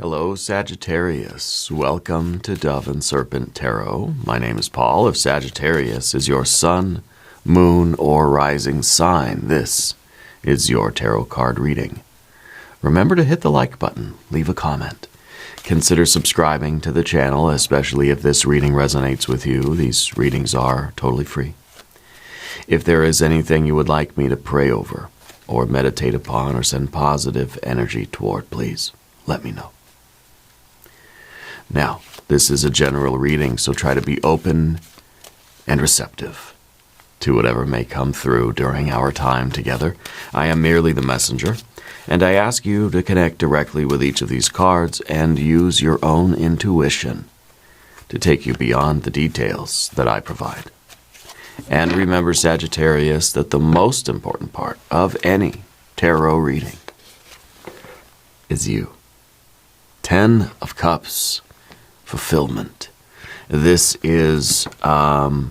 Hello, Sagittarius. Welcome to Dove and Serpent Tarot. My name is Paul. If Sagittarius is your sun, moon, or rising sign, this is your tarot card reading. Remember to hit the like button, leave a comment. Consider subscribing to the channel, especially if this reading resonates with you. These readings are totally free. If there is anything you would like me to pray over, or meditate upon, or send positive energy toward, please let me know. Now, this is a general reading, so try to be open and receptive to whatever may come through during our time together. I am merely the messenger, and I ask you to connect directly with each of these cards and use your own intuition to take you beyond the details that I provide. And remember, Sagittarius, that the most important part of any tarot reading is you. 10 of Cups. Fulfillment. This is a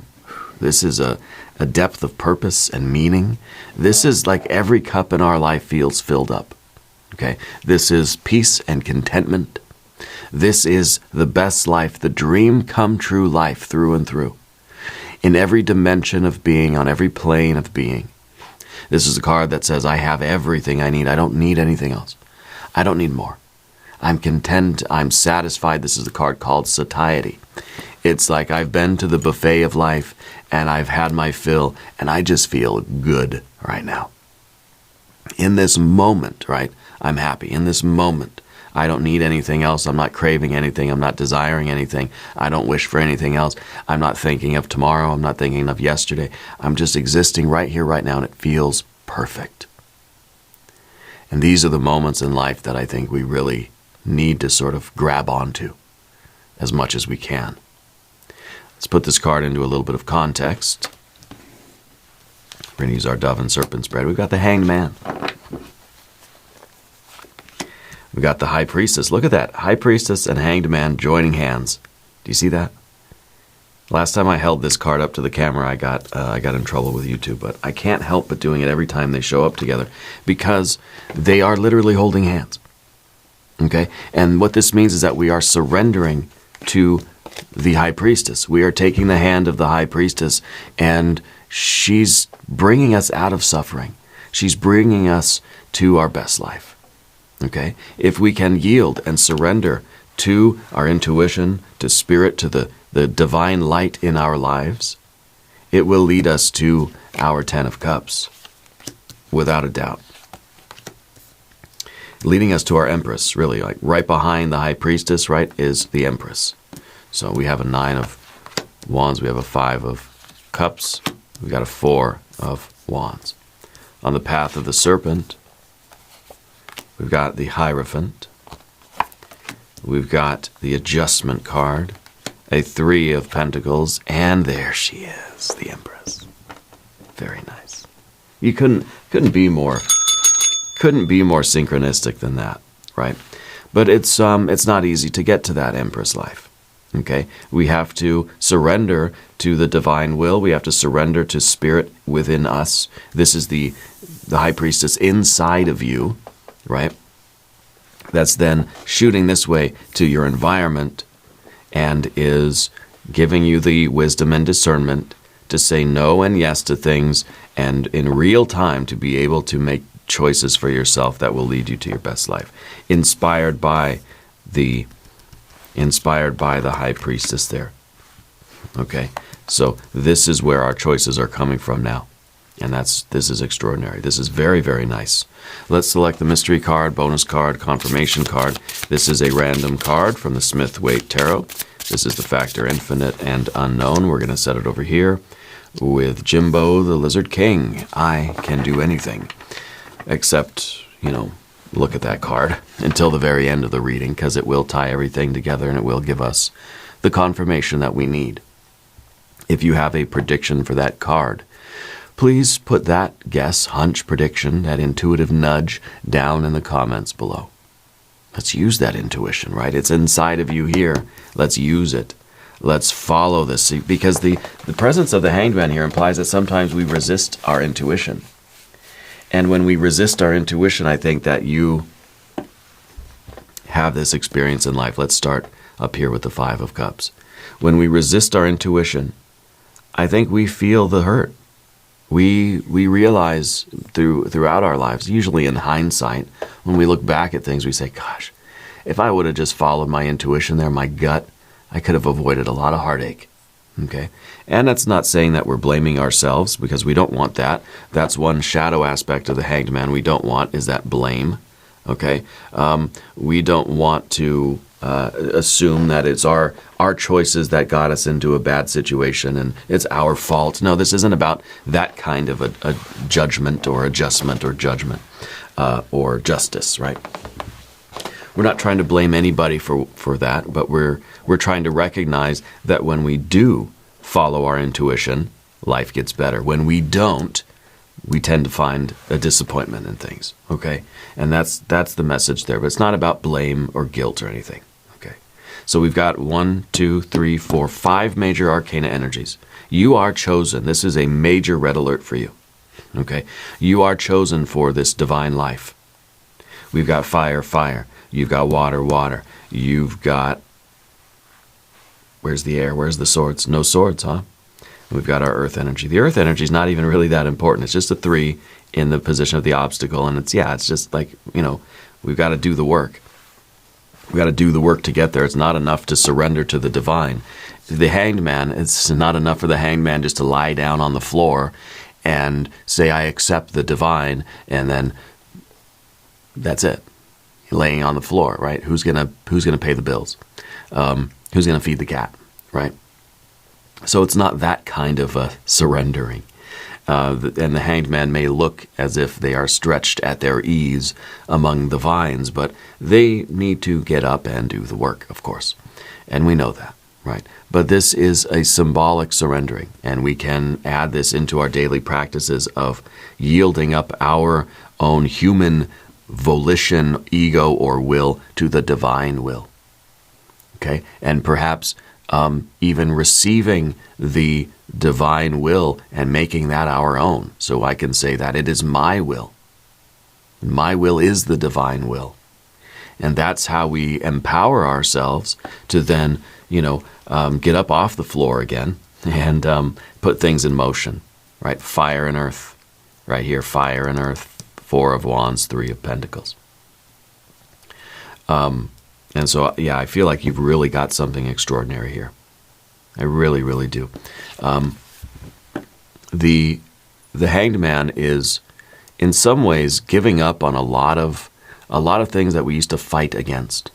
depth of purpose and meaning. This is like every cup in our life feels filled up. Okay? This is peace and contentment. This is the best life, the dream come true life through and through. In every dimension of being, on every plane of being. This is a card that says, I have everything I need. I don't need anything else. I don't need more. I'm content, I'm satisfied. This is a card called satiety. It's like I've been to the buffet of life and I've had my fill and I just feel good right now. In this moment, right, I'm happy. In this moment, I don't need anything else. I'm not craving anything. I'm not desiring anything. I don't wish for anything else. I'm not thinking of tomorrow. I'm not thinking of yesterday. I'm just existing right here, right now, and it feels perfect. And these are the moments in life that I think we really need to sort of grab onto as much as we can. Let's put this card into a little bit of context. We're going to use our Dove and Serpent spread. We've got the Hanged Man. We've got the High Priestess. Look at that. High Priestess and Hanged Man joining hands. Do you see that? Last time I held this card up to the camera, I got in trouble with YouTube, but I can't help but doing it every time they show up together because they are literally holding hands. Okay? And what this means is that we are surrendering to the High Priestess. We are taking the hand of the High Priestess, and she's bringing us out of suffering. She's bringing us to our best life. Okay? If we can yield and surrender to our intuition, to spirit, to the divine light in our lives, it will lead us to our 10 of Cups, without a doubt. Leading us to our Empress, really, like right behind the High Priestess, right, is the Empress. So we have a 9 of Wands, we have a 5 of Cups, we've got a 4 of Wands. On the path of the Serpent, we've got the Hierophant, we've got the Adjustment card, a 3 of Pentacles, and there she is, the Empress. Very nice. You couldn't be more synchronistic than that, right? But it's not easy to get to that Empress life. Okay? We have to surrender to the divine will. We have to surrender to spirit within us. This is the High Priestess inside of you, right? That's then shooting this way to your environment and is giving you the wisdom and discernment to say no and yes to things, and in real time to be able to make choices for yourself that will lead you to your best life. Inspired by the High Priestess there. Okay? So this is where our choices are coming from now. And this is extraordinary. This is very, very nice. Let's select the mystery card, bonus card, confirmation card. This is a random card from the Smith-Waite Tarot. This is the factor infinite and unknown. We're going to set it over here with Jimbo the Lizard King. I can do anything except, look at that card until the very end of the reading, because it will tie everything together and it will give us the confirmation that we need. If you have a prediction for that card, please put that guess, hunch, prediction, that intuitive nudge down in the comments below. Let's use that intuition, right? It's inside of you here. Let's use it. Let's follow this, because the presence of the Hanged Man here implies that sometimes we resist our intuition. And when we resist our intuition, I think that you have this experience in life. Let's start up here with the Five of Cups. When we resist our intuition, I think we feel the hurt. We realize throughout our lives, usually in hindsight, when we look back at things, we say, gosh, if I would have just followed my intuition there, my gut, I could have avoided a lot of heartache. Okay? And that's not saying that we're blaming ourselves, because we don't want that. That's one shadow aspect of the Hanged Man we don't want, is that blame. Okay? We don't want to assume that it's our choices that got us into a bad situation and it's our fault. No, this isn't about that kind of a judgment or adjustment or judgment or justice, right? We're not trying to blame anybody for that, but we're trying to recognize that when we do follow our intuition, life gets better. When we don't, we tend to find a disappointment in things, okay? And that's the message there, but it's not about blame or guilt or anything, okay? So we've got 1, 2, 3, 4, 5 major arcana energies. You are chosen. This is a major red alert for you, okay? You are chosen for this divine life. We've got fire, fire. You've got water, water. You've got, where's the air? Where's the swords? No swords, huh? We've got our earth energy. The earth energy is not even really that important. It's just a 3 in the position of the obstacle. And it's just like, we've got to do the work. We've got to do the work to get there. It's not enough to surrender to the divine. The Hanged Man, it's not enough for the Hanged Man just to lie down on the floor and say, I accept the divine, and then that's it. Laying on the floor, right? Who's gonna pay the bills? Who's gonna feed the cat, right? So it's not that kind of a surrendering. And the Hanged Man may look as if they are stretched at their ease among the vines, but they need to get up and do the work, of course. And we know that, right? But this is a symbolic surrendering, and we can add this into our daily practices of yielding up our own human volition, ego, or will to the divine will. Okay? And perhaps even receiving the divine will and making that our own. So I can say that it is my will. My will is the divine will. And that's how we empower ourselves to then, get up off the floor again and put things in motion, right? Fire and earth, right here, fire and earth. 4 of Wands, 3 of Pentacles. And so, I feel like you've really got something extraordinary here. I really, really do. The Hanged Man is, in some ways, giving up on a lot of things that we used to fight against.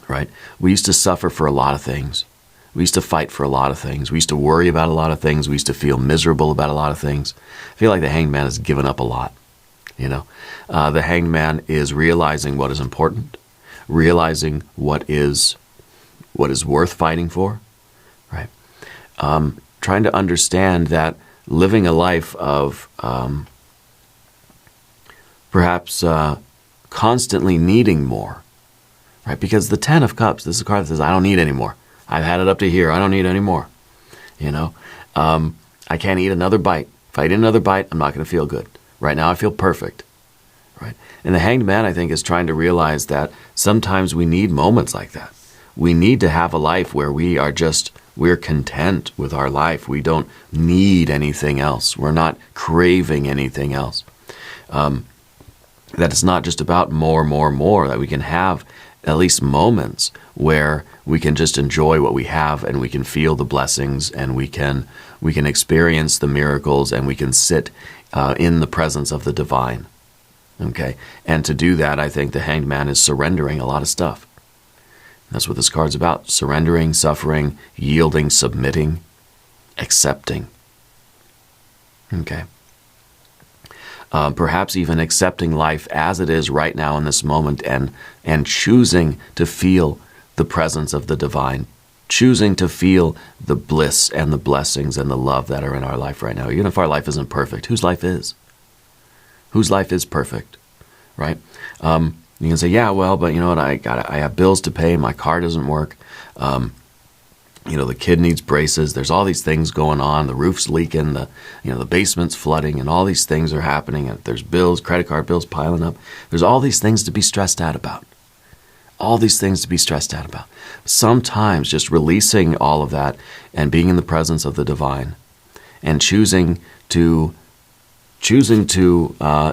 Right? We used to suffer for a lot of things. We used to fight for a lot of things. We used to worry about a lot of things. We used to feel miserable about a lot of things. I feel like the Hanged Man has given up a lot. The Hanged Man is realizing what is important, realizing what is worth fighting for, right? Trying to understand that living a life of perhaps constantly needing more, right? Because the 10 of Cups, this is a card that says, I don't need any more. I've had it up to here. I don't need any more. I can't eat another bite. If I eat another bite, I'm not going to feel good. Right now, I feel perfect, right? And the Hanged Man, I think, is trying to realize that sometimes we need moments like that. We need to have a life where we're content with our life. We don't need anything else. We're not craving anything else. That it's not just about more, that we can have at least moments where we can just enjoy what we have, and we can feel the blessings, and we can experience the miracles, and we can sit in the presence of the divine, okay? And to do that, I think the Hanged Man is surrendering a lot of stuff. That's what this card's about. Surrendering, suffering, yielding, submitting, accepting, okay? Perhaps even accepting life as it is right now in this moment, and choosing to feel the presence of the divine, choosing to feel the bliss and the blessings and the love that are in our life right now. Even if our life isn't perfect, whose life is? Whose life is perfect, right? You can say, yeah, well, but you know what? I have bills to pay. My car doesn't work. The kid needs braces. There's all these things going on. The roof's leaking. The basement's flooding, and all these things are happening. And there's bills, credit card bills piling up. There's all these things to be stressed out about. all these things to be stressed out about. Sometimes just releasing all of that and being in the presence of the divine and choosing to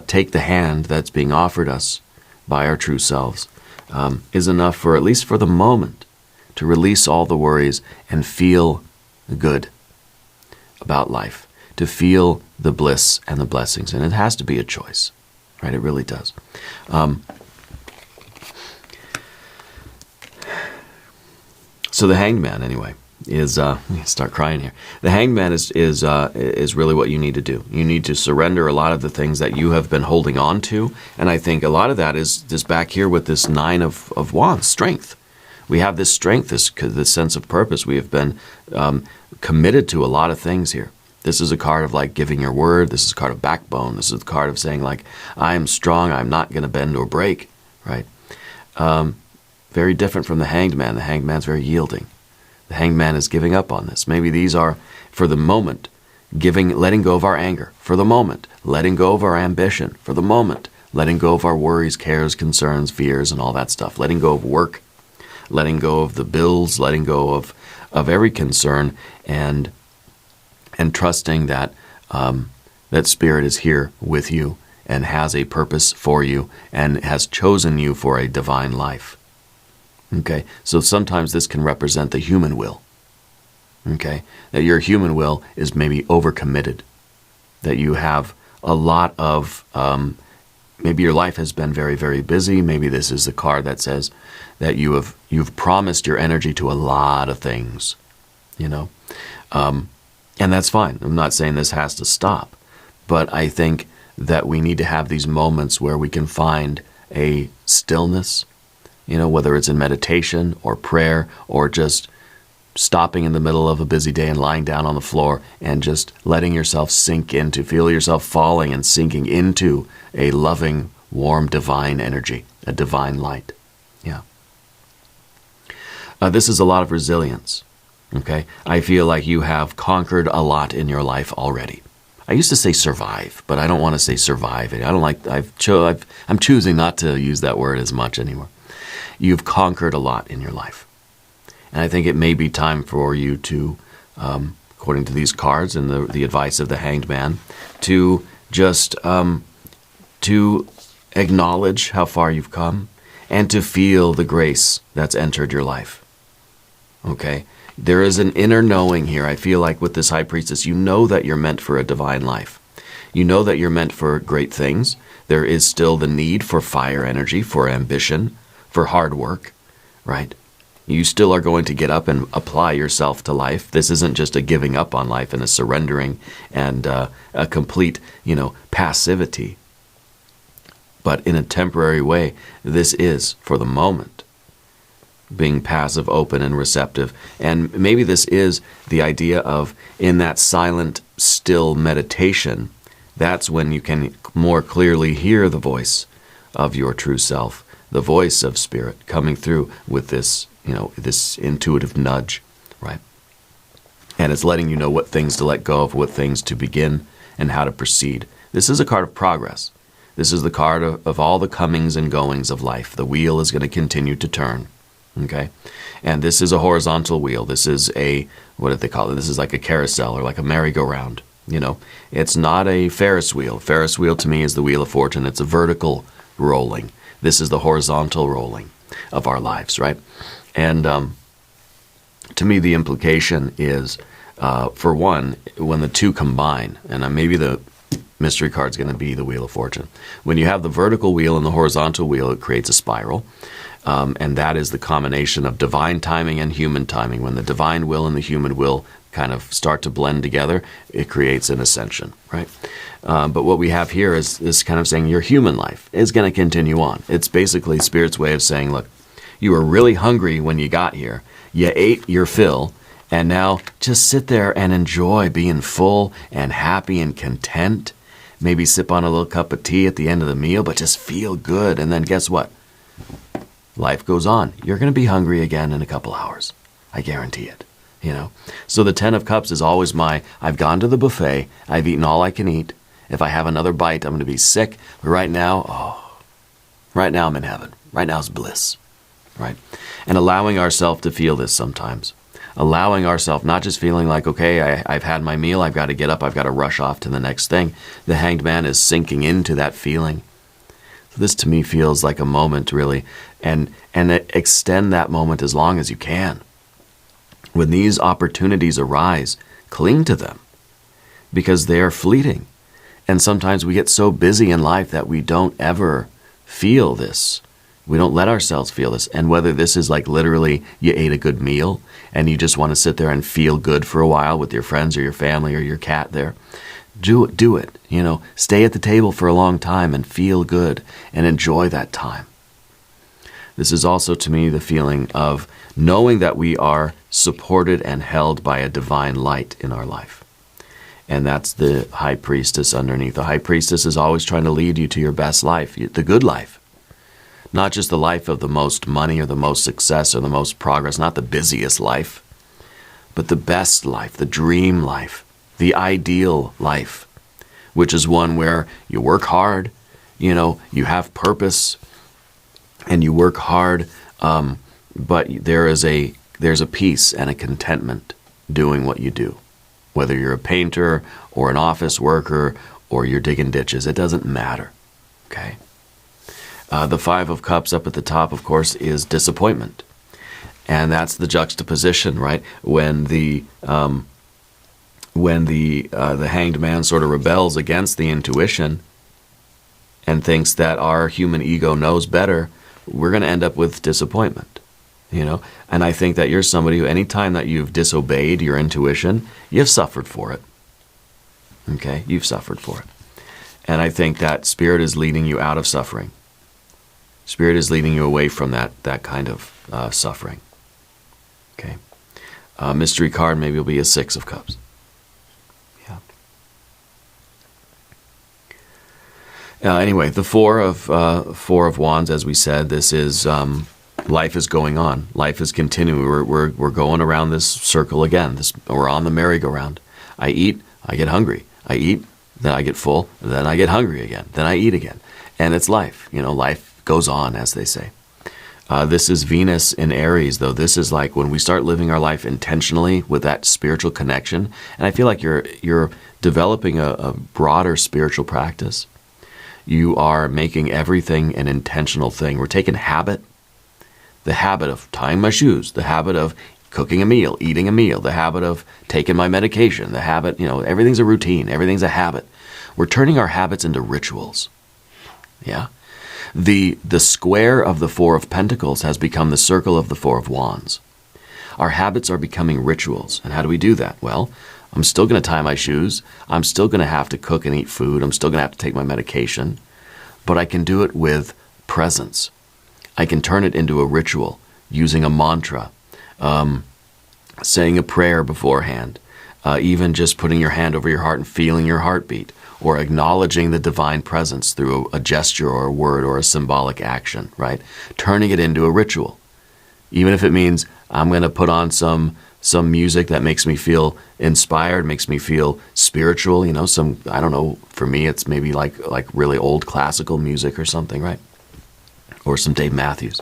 take the hand that's being offered us by our true selves is enough for, at least for the moment, to release all the worries and feel good about life, to feel the bliss and the blessings. And it has to be a choice, right? It really does. So the Hanged Man, anyway, is start crying here. The Hanged Man is really what you need to do. You need to surrender a lot of the things that you have been holding on to, and I think a lot of that is back here with this Nine of Wands, strength. We have this strength, this sense of purpose. We have been committed to a lot of things here. This is a card of like giving your word. This is a card of backbone. This is a card of saying like, I am strong. I'm not going to bend or break, right? Very different from the Hanged Man. The Hanged Man's very yielding. The Hanged Man is giving up on this. Maybe these are, for the moment, letting go of our anger. For the moment, letting go of our ambition. For the moment, letting go of our worries, cares, concerns, fears, and all that stuff. Letting go of work. Letting go of the bills. Letting go of every concern, and trusting that that Spirit is here with you and has a purpose for you and has chosen you for a divine life. Okay, so sometimes this can represent the human will. Okay, that your human will is maybe overcommitted, that you have a lot of, maybe your life has been very, very busy. Maybe this is the card that says that you've promised your energy to a lot of things, you know, and that's fine. I'm not saying this has to stop, but I think that we need to have these moments where we can find a stillness, you know, whether it's in meditation or prayer or just stopping in the middle of a busy day and lying down on the floor and just letting yourself sink into, feel yourself falling and sinking into a loving, warm, divine energy, a divine light. Yeah. This is a lot of resilience. Okay? I feel like you have conquered a lot in your life already. I used to say survive, but I don't want to say survive. I don't like, I'm choosing not to use that word as much anymore. You've conquered a lot in your life. And I think it may be time for you to, according to these cards and the advice of the Hanged Man, to just to acknowledge how far you've come and to feel the grace that's entered your life. Okay? There is an inner knowing here. I feel like with this High Priestess, you know that you're meant for a divine life. You know that you're meant for great things. There is still the need for fire energy, for ambition, for hard work, right? You still are going to get up and apply yourself to life. This isn't just a giving up on life and a surrendering and a complete, passivity. But in a temporary way, this is, for the moment, being passive, open, and receptive. And maybe this is the idea of, in that silent, still meditation, that's when you can more clearly hear the voice of your true self, the voice of Spirit coming through with this, this intuitive nudge, right? And it's letting you know what things to let go of, what things to begin, and how to proceed. This is a card of progress. This is the card of all the comings and goings of life. The wheel is going to continue to turn, okay? And this is a horizontal wheel. This is what do they call it? This is like a carousel or like a merry-go-round, It's not a Ferris wheel. Ferris wheel to me is the Wheel of Fortune. It's a vertical rolling. This is the horizontal rolling of our lives, right? And to me, the implication is, for one, when the two combine, and maybe the mystery card's going to be the Wheel of Fortune. When you have the vertical wheel and the horizontal wheel, it creates a spiral. And that is the combination of divine timing and human timing. When the divine will and the human will kind of start to blend together, it creates an ascension, right? But what we have here is kind of saying your human life is going to continue on. It's basically Spirit's way of saying, look, you were really hungry when you got here. You ate your fill, and now just sit there and enjoy being full and happy and content. Maybe sip on a little cup of tea at the end of the meal, but just feel good. And then guess what? Life goes on. You're going to be hungry again in a couple hours. I guarantee it. So the 10 of Cups is always I've gone to the buffet. I've eaten all I can eat. If I have another bite, I'm going to be sick. But right now I'm in heaven. Right now is bliss. right? And allowing ourselves to feel this sometimes. Allowing ourselves, not just feeling like, okay, I've had my meal, I've got to get up, I've got to rush off to the next thing. The Hanged Man is sinking into that feeling. So this to me feels like a moment, really, and extend that moment as long as you can. When these opportunities arise, cling to them, because they are fleeting. And sometimes we get so busy in life that we don't ever feel this. We don't let ourselves feel this. And whether this is like literally you ate a good meal and you just want to sit there and feel good for a while with your friends or your family or your cat there, do it. You know, stay at the table for a long time and feel good and enjoy that time. This is also to me the feeling of knowing that we are supported and held by a divine light in our life. And that's the high priestess underneath. The high priestess is always trying to lead you to your best life, the good life. Not just the life of the most money or the most success or the most progress, not the busiest life, but the best life, the dream life, the ideal life, which is one where you work hard, you know, you have purpose, and you work hard, but there's a peace and a contentment doing what you do. Whether you're a painter or an office worker or you're digging ditches, it doesn't matter, okay? The Five of Cups up at the top, of course, is disappointment. And that's the juxtaposition, right? When the Hanged Man sort of rebels against the intuition and thinks that our human ego knows better, we're going to end up with disappointment, you know? And I think that you're somebody who, anytime that you've disobeyed your intuition, you've suffered for it, okay? You've suffered for it. And I think that Spirit is leading you out of suffering. Spirit is leading you away from that kind of suffering. Okay. Mystery card maybe will be a Six of Cups. Yeah. Anyway, the Four of Wands, as we said, this is life is going on. Life is continuing. We're going around this circle again. We're on the merry-go-round. I eat, I get hungry. I eat, then I get full, then I get hungry again. Then I eat again. And it's life. You know, life goes on, as they say. This is Venus in Aries, though. This is like when we start living our life intentionally with that spiritual connection. And I feel like you're developing a broader spiritual practice. You are making everything an intentional thing. We're taking habit, the habit of tying my shoes, the habit of cooking a meal, eating a meal, the habit of taking my medication, the habit, you know, everything's a routine, everything's a habit. We're turning our habits into rituals. Yeah? The square of the Four of Pentacles has become the circle of the Four of Wands. Our habits are becoming rituals. And how do we do that? Well, I'm still going to tie my shoes. I'm still going to have to cook and eat food. I'm still going to have to take my medication. But I can do it with presence. I can turn it into a ritual using a mantra, saying a prayer beforehand, even just putting your hand over your heart and feeling your heartbeat, or acknowledging the divine presence through a gesture or a word or a symbolic action, right? Turning it into a ritual. Even if it means I'm going to put on some music that makes me feel inspired, makes me feel spiritual, you know, I don't know, for me it's maybe like really old classical music or something, right? Or some Dave Matthews.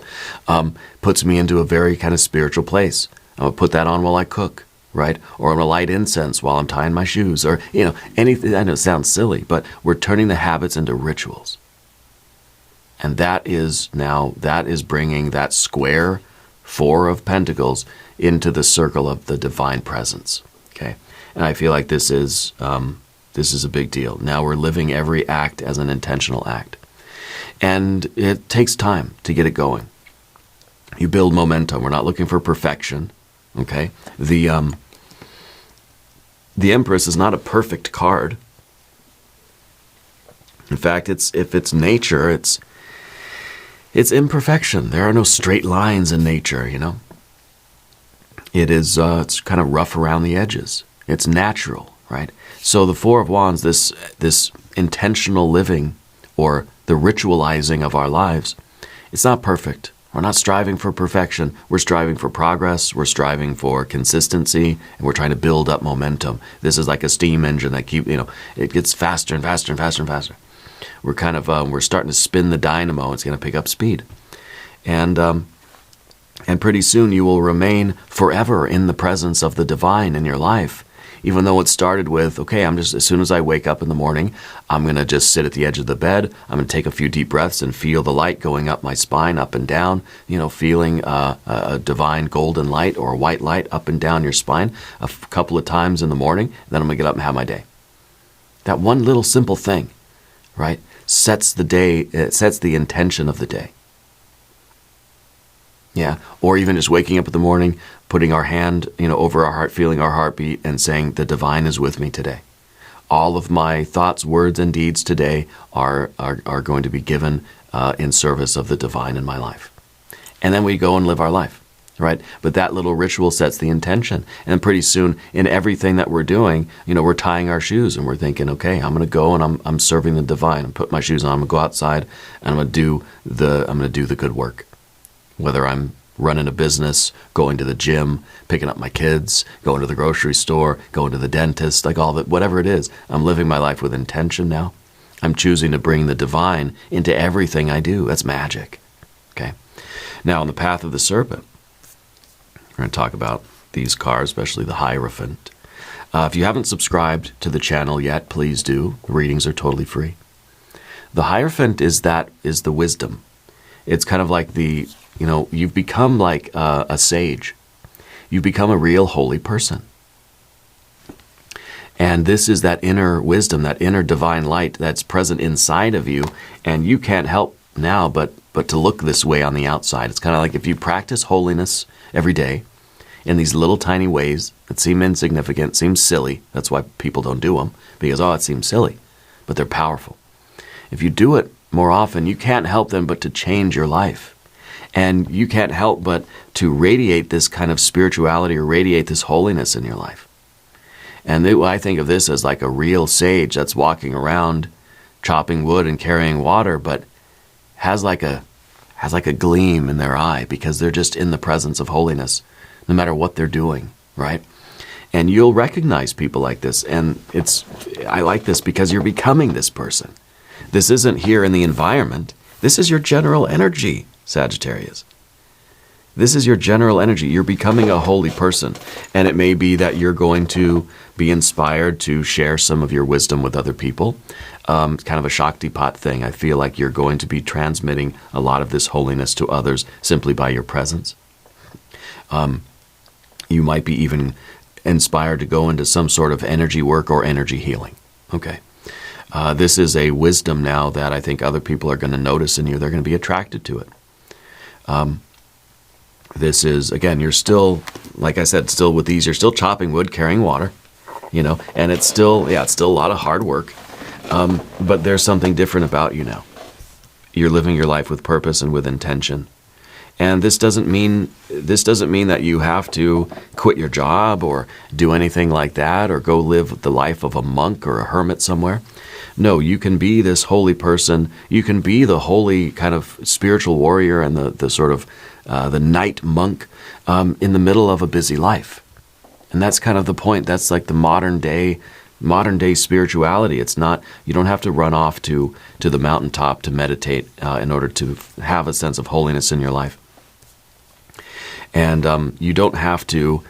Puts me into a very kind of spiritual place. I'm going to put that on while I cook. Right? Or I'm going to light incense while I'm tying my shoes, or, you know, anything. I know it sounds silly, but we're turning the habits into rituals. And that is bringing that square Four of Pentacles into the circle of the divine presence. Okay? And I feel like this is a big deal. Now we're living every act as an intentional act. And it takes time to get it going. You build momentum. We're not looking for perfection. Okay? The Empress is not a perfect card. In fact, if it's nature, it's imperfection. There are no straight lines in nature, you know. It's kind of rough around the edges. It's natural, right? So the Four of Wands, this intentional living, or the ritualizing of our lives, it's not perfect. We're not striving for perfection. We're striving for progress. We're striving for consistency, and we're trying to build up momentum. This is like a steam engine that it gets faster and faster and faster and faster. We're kind of we're starting to spin the dynamo. It's going to pick up speed, and And pretty soon you will remain forever in the presence of the divine in your life. Even though it started with, okay, as soon as I wake up in the morning, I'm going to just sit at the edge of the bed. I'm going to take a few deep breaths and feel the light going up my spine, up and down, feeling a divine golden light or a white light up and down your spine a couple of times in the morning. Then I'm going to get up and have my day. That one little simple thing, right, sets the intention of the day. Yeah, or even just waking up in the morning, putting our hand, over our heart, feeling our heartbeat, and saying, the divine is with me today. All of my thoughts, words, and deeds today are going to be given in service of the divine in my life. And then we go and live our life, right? But that little ritual sets the intention. And pretty soon, in everything that we're doing, we're tying our shoes and we're thinking, okay, I'm going to go and I'm serving the divine. I'm putting my shoes on, I'm going to go outside, and I'm going to do the good work. Whether I'm running a business, going to the gym, picking up my kids, going to the grocery store, going to the dentist, like all of it, whatever it is, I'm living my life with intention now. I'm choosing to bring the divine into everything I do. That's magic. Okay. Now, on the path of the serpent, we're going to talk about these cards, especially the Hierophant. If you haven't subscribed to the channel yet, please do. The readings are totally free. The Hierophant is the wisdom. It's kind of like you've become like a sage. You've become a real holy person. And this is that inner wisdom, that inner divine light that's present inside of you. And you can't help now but to look this way on the outside. It's kind of like if you practice holiness every day in these little tiny ways that seem insignificant, seem silly. That's why people don't do them, because, it seems silly. But they're powerful. If you do it more often, you can't help them but to change your life. And you can't help but to radiate this kind of spirituality or radiate this holiness in your life. And I think of this as like a real sage that's walking around chopping wood and carrying water, but has like a gleam in their eye because they're just in the presence of holiness, no matter what they're doing, right? And you'll recognize people like this. And I like this because you're becoming this person. This isn't here in the environment. This is your general energy, Sagittarius. This is your general energy. You're becoming a holy person. And it may be that you're going to be inspired to share some of your wisdom with other people. It's kind of a Shaktipat thing. I feel like you're going to be transmitting a lot of this holiness to others simply by your presence. You might be even inspired to go into some sort of energy work or energy healing. Okay. This is a wisdom now that I think other people are going to notice in you. They're going to be attracted to it. This is, again, you're still, like I said, still with these, you're still chopping wood, carrying water, and it's still a lot of hard work. But there's something different about you now. You're living your life with purpose and with intention. And this doesn't mean that you have to quit your job or do anything like that or go live the life of a monk or a hermit somewhere. No, you can be this holy person. You can be the holy kind of spiritual warrior and the sort of the knight monk in the middle of a busy life. And that's kind of the point. That's like the modern day spirituality. It's not, you don't have to run off to the mountaintop to meditate in order to have a sense of holiness in your life. And you don't have to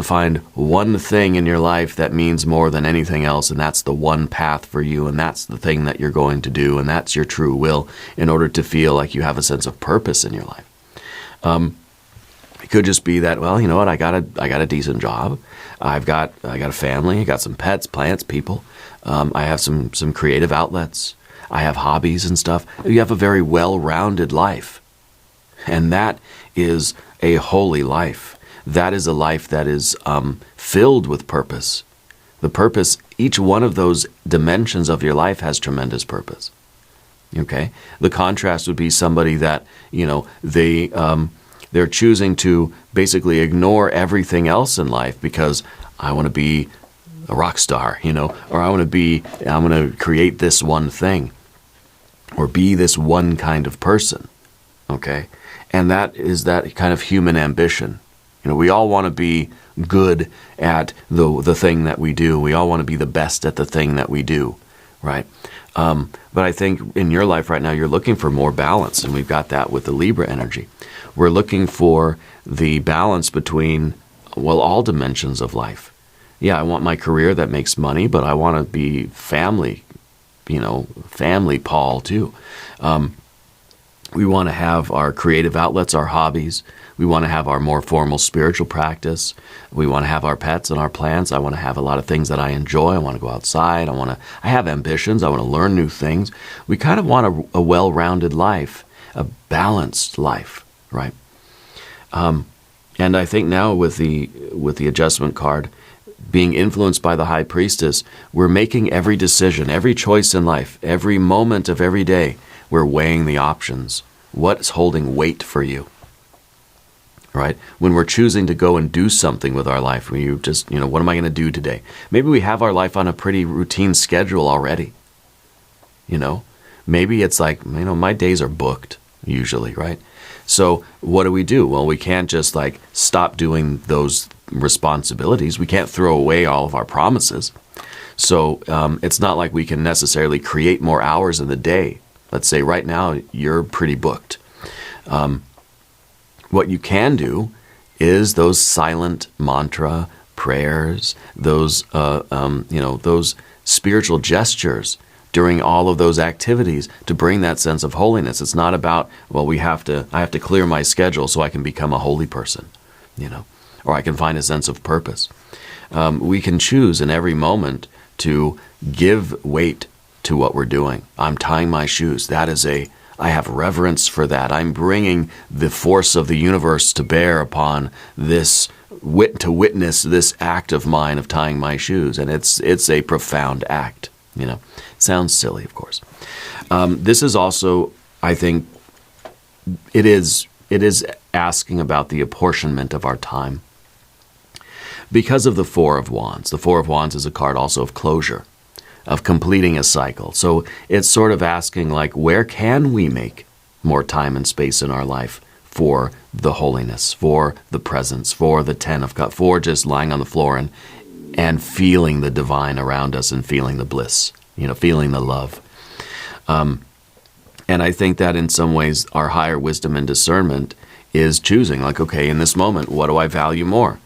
find one thing in your life that means more than anything else, and that's the one path for you, and that's the thing that you're going to do, and that's your true will in order to feel like you have a sense of purpose in your life. It could just be that, well, you know what, I got a decent job. I got a family. I got some pets, plants, people. I have some creative outlets. I have hobbies and stuff. You have a very well-rounded life. And that is a holy life. That is a life that is filled with purpose. The purpose, each one of those dimensions of your life has tremendous purpose. Okay? The contrast would be somebody that, they're choosing to basically ignore everything else in life because I want to be a rock star, or I'm going to create this one thing or be this one kind of person. Okay? And that is that kind of human ambition. We all want to be good at the thing that we do. We all want to be the best at the thing that we do, right? But I think in your life right now, you're looking for more balance, and we've got that with the Libra energy. We're looking for the balance between, well, all dimensions of life. Yeah, I want my career that makes money, but I want to be family, family Paul too. We want to have our creative outlets, our hobbies. We want to have our more formal spiritual practice. We want to have our pets and our plants. I want to have a lot of things that I enjoy. I want to go outside. I have ambitions. I want to learn new things. We kind of want a well-rounded life, a balanced life, right? And I think now with the adjustment card, being influenced by the High Priestess, we're making every decision, every choice in life, every moment of every day, we're weighing the options. What's holding weight for you? Right? When we're choosing to go and do something with our life, when you just, what am I going to do today? Maybe we have our life on a pretty routine schedule already. Maybe it's like, my days are booked usually, right? So what do? Well, we can't just stop doing those responsibilities. We can't throw away all of our promises. So it's not like we can necessarily create more hours in the day. Let's say right now you're pretty booked. What you can do is those silent mantra prayers, those those spiritual gestures during all of those activities to bring that sense of holiness. It's not about, well, I have to clear my schedule so I can become a holy person, or I can find a sense of purpose. We can choose in every moment to give weight to what we're doing. I'm tying my shoes. I have reverence for that. I'm bringing the force of the universe to bear upon this, to witness this act of mine of tying my shoes. And it's a profound act. It sounds silly, of course. This is also, I think, it is asking about the apportionment of our time. Because of the Four of Wands. The Four of Wands is a card also of closure, of completing a cycle. So it's sort of asking, where can we make more time and space in our life for the holiness, for the presence, for the Ten of Cups, for just lying on the floor and feeling the divine around us and feeling the bliss, feeling the love. And I think that in some ways our higher wisdom and discernment is choosing, okay, in this moment, what do I value more?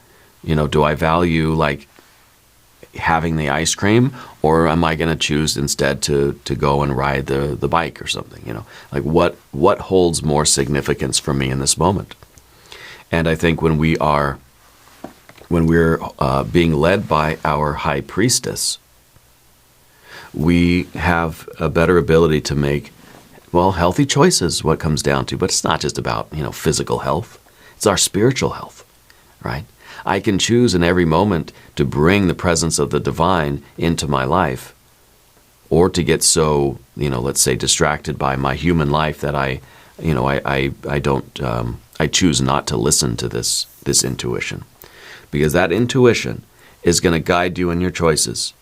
Do I value having the ice cream, or am I going to choose instead to go and ride the bike or something? What holds more significance for me in this moment? And I think when we're being led by our High Priestess, we have a better ability to make, healthy choices, what comes down to. But it's not just about, physical health. It's our spiritual health, right? I can choose in every moment to bring the presence of the divine into my life, or to get so, let's say, distracted by my human life that I choose not to listen to this intuition, because that intuition is going to guide you in your choices.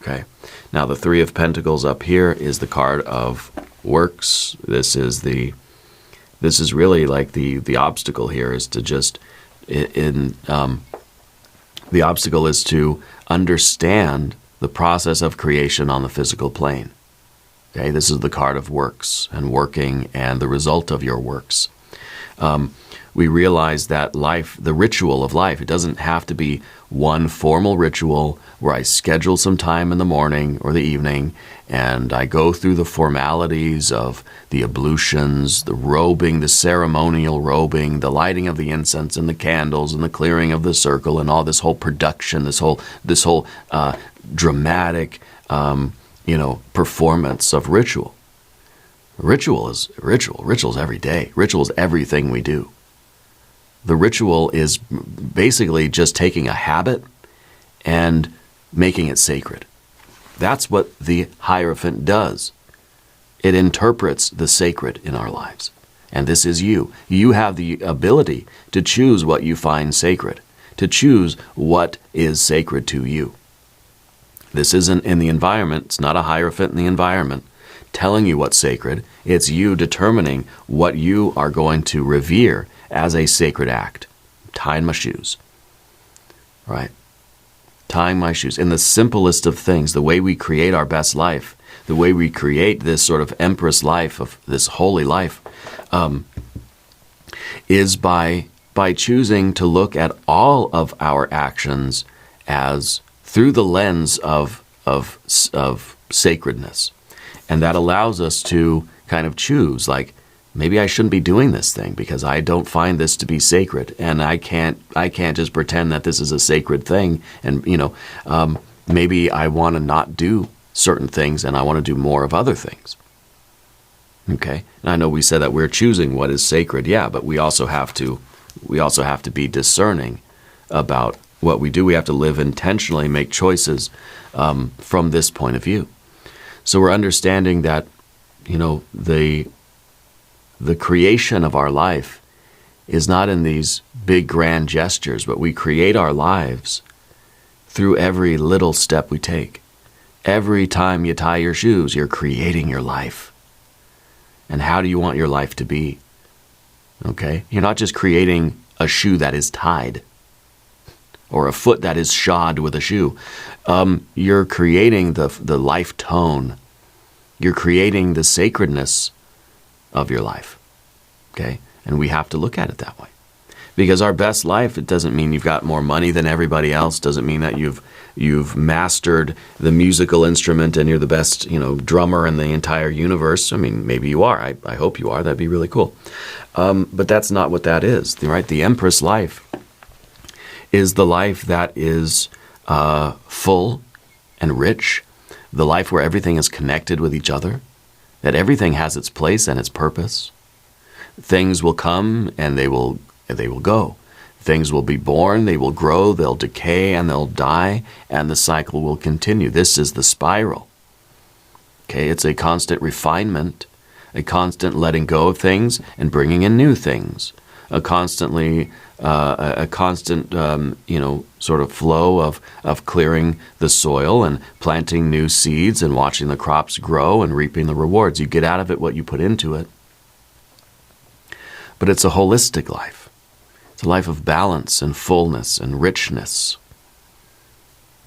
Okay. Now the Three of Pentacles up here is the card of works. This is really the obstacle here is to just the obstacle is to understand the process of creation on the physical plane. Okay, this is the card of works and working and the result of your works. We realize that life, the ritual of life, it doesn't have to be one formal ritual where I schedule some time in the morning or the evening and I go through the formalities of the ablutions, the robing, the ceremonial robing, the lighting of the incense and the candles and the clearing of the circle and all this whole production, this whole dramatic, performance of ritual. Ritual is ritual. Ritual is every day. Ritual is everything we do. The ritual is basically just taking a habit and making it sacred. That's what the Hierophant does. It interprets the sacred in our lives. And this is you. You have the ability to choose what you find sacred, to choose what is sacred to you. This isn't in the environment. It's not a Hierophant in the environment telling you what's sacred. It's you determining what you are going to revere as a sacred act. Tying my shoes. Right? Tying my shoes. In the simplest of things, the way we create our best life the way we create this sort of empress life, of this holy life, is by choosing to look at all of our actions as through the lens of sacredness. And that allows us to kind of choose, like, maybe I shouldn't be doing this thing because I don't find this to be sacred, and I can't just pretend that this is a sacred thing. And maybe I want to not do certain things, and I want to do more of other things. Okay, and I know we said that we're choosing what is sacred, yeah, but we also have to be discerning about what we do. We have to live intentionally, make choices from this point of view. So we're understanding that, the creation of our life is not in these big grand gestures, but we create our lives through every little step we take. Every time you tie your shoes, you're creating your life. And how do you want your life to be? Okay? You're not just creating a shoe that is tied or a foot that is shod with a shoe. You're creating the life tone. You're creating the sacredness of your life. Okay? And we have to look at it that way. Because our best life, it doesn't mean you've got more money than everybody else. Doesn't mean that you've mastered the musical instrument and you're the best, drummer in the entire universe. I mean, maybe you are. I hope you are. That'd be really cool. But that's not what that is, right? The Empress life is the life that is full and rich, the life where everything is connected with each other, that everything has its place and its purpose. Things will come and they will go. Things will be born, they will grow, they'll decay, and they'll die, and the cycle will continue. This is the spiral. Okay, it's a constant refinement, a constant letting go of things and bringing in new things, a constant sort of flow of clearing the soil and planting new seeds and watching the crops grow and reaping the rewards. You get out of it what you put into it. But it's a holistic life. It's a life of balance and fullness and richness.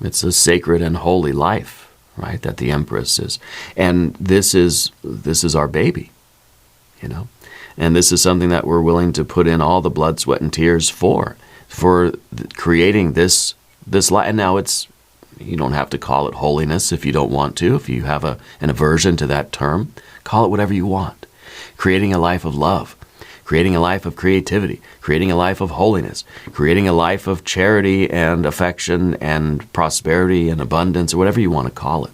It's a sacred and holy life, right, that the Empress is. And this is our baby, And this is something that we're willing to put in all the blood, sweat, and tears for creating this life. And now you don't have to call it holiness if you don't want to. If you have an aversion to that term, call it whatever you want. Creating a life of love. Creating a life of creativity, creating a life of holiness, creating a life of charity and affection and prosperity and abundance, or whatever you want to call it.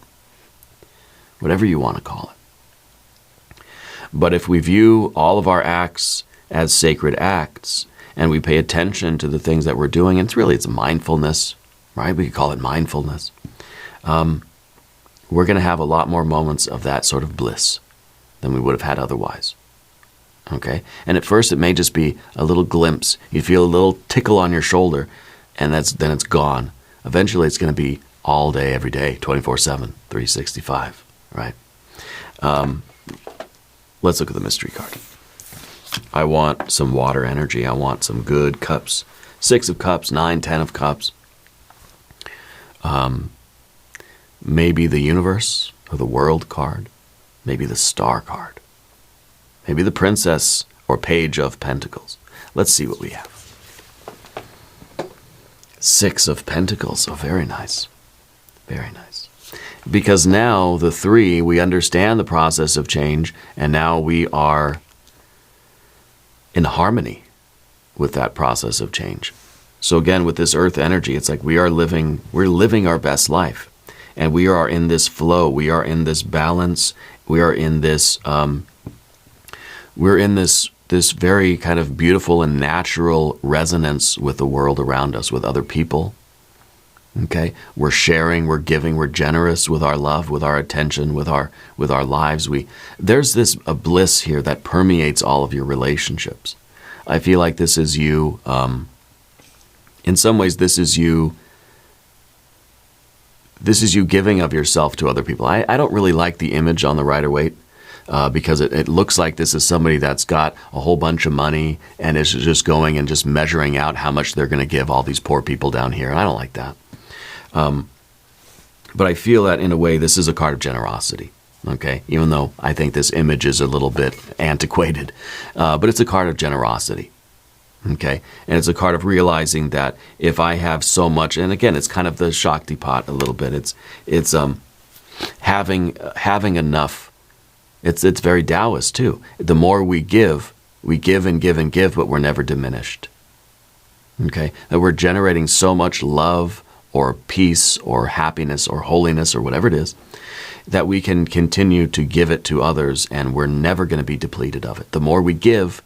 Whatever you want to call it. But if we view all of our acts as sacred acts, and we pay attention to the things that we're doing, and it's mindfulness, right? We could call it mindfulness. We're going to have a lot more moments of that sort of bliss than we would have had otherwise. Okay? And at first it may just be a little glimpse. You feel a little tickle on your shoulder, and then it's gone. Eventually it's going to be all day, every day, 24/7, 365, right? Let's look at the mystery card. I want some water energy. I want some good cups. 6 of Cups, 9, 10 of Cups. Maybe the Universe or the World card. Maybe the Star card. Maybe the Princess or Page of Pentacles. Let's see what we have. 6 of Pentacles. Oh, very nice. Very nice. Because now the 3, we understand the process of change, and now we are in harmony with that process of change. So again, with this earth energy, it's like we're living our best life. And we are in this flow. We are in this balance. We are in this... We're in this very kind of beautiful and natural resonance with the world around us, with other people. Okay? We're sharing, we're giving, we're generous with our love, with our attention, with our lives. There's a bliss here that permeates all of your relationships. I feel like this is you. In some ways, this is you giving of yourself to other people. I don't really like the image on the Rider-Waite. Because it looks like this is somebody that's got a whole bunch of money and is just going and just measuring out how much they're going to give all these poor people down here. And I don't like that. But I feel that in a way this is a card of generosity. Okay, even though I think this image is a little bit antiquated, but it's a card of generosity. Okay, and it's a card of realizing that if I have so much, and again, it's kind of the Shakti pot a little bit. It's having enough. It's very Taoist too. The more we give and give and give, but we're never diminished. Okay, that we're generating so much love or peace or happiness or holiness or whatever it is, that we can continue to give it to others, and we're never going to be depleted of it. The more we give,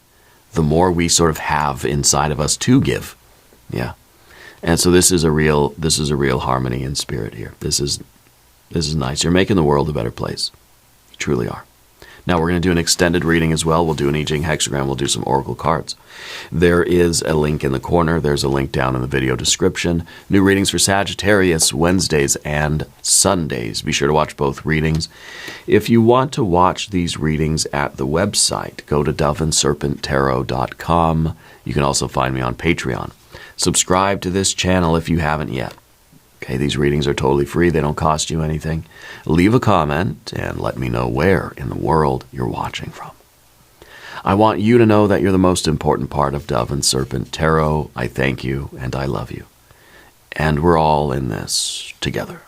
the more we sort of have inside of us to give. Yeah. And so this is a real harmony in spirit here. This is nice. You're making the world a better place. You truly are. Now we're going to do an extended reading as well. We'll do an I Ching hexagram. We'll do some oracle cards. There is a link in the corner. There's a link down in the video description. New readings for Sagittarius, Wednesdays and Sundays. Be sure to watch both readings. If you want to watch these readings at the website, go to doveandserpenttarot.com. You can also find me on Patreon. Subscribe to this channel if you haven't yet. Okay, these readings are totally free. They don't cost you anything. Leave a comment and let me know where in the world you're watching from. I want you to know that you're the most important part of Dove and Serpent Tarot. I thank you and I love you. And we're all in this together.